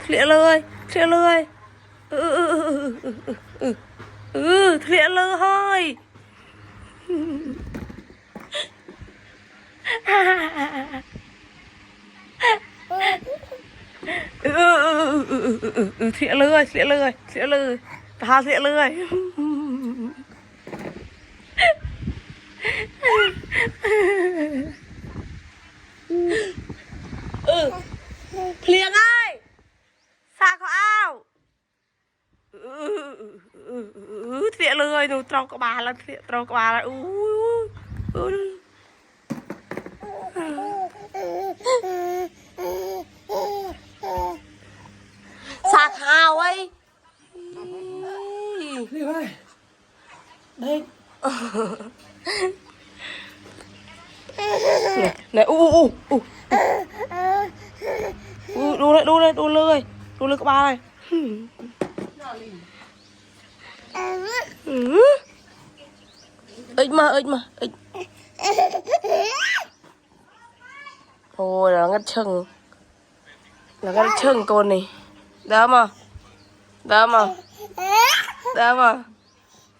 เคลียร์เลยเคลียร์เลยเคลียร์เลยเคลียร์เลยเคลียร์เลยเคลียร์เลยตาเคลียร์เลยเคลียร์ง่ายซาเขาอ้าวเคลียร์เลยหนูตรองกระบาลแล้วเคลียร์ตรองกระบาลแล้วซาขาวไว้นี่ไปเด็กเนี่ยดูเลยดูเลยดูเลยดูเลยกระบาลเลยเอ้ยมาโอ้ยแล้วงัดเชิงตัวนี้เดิมมา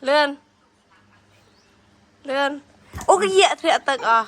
เลื่อนโอ้ยเหยียดเสียตึกอ่ะ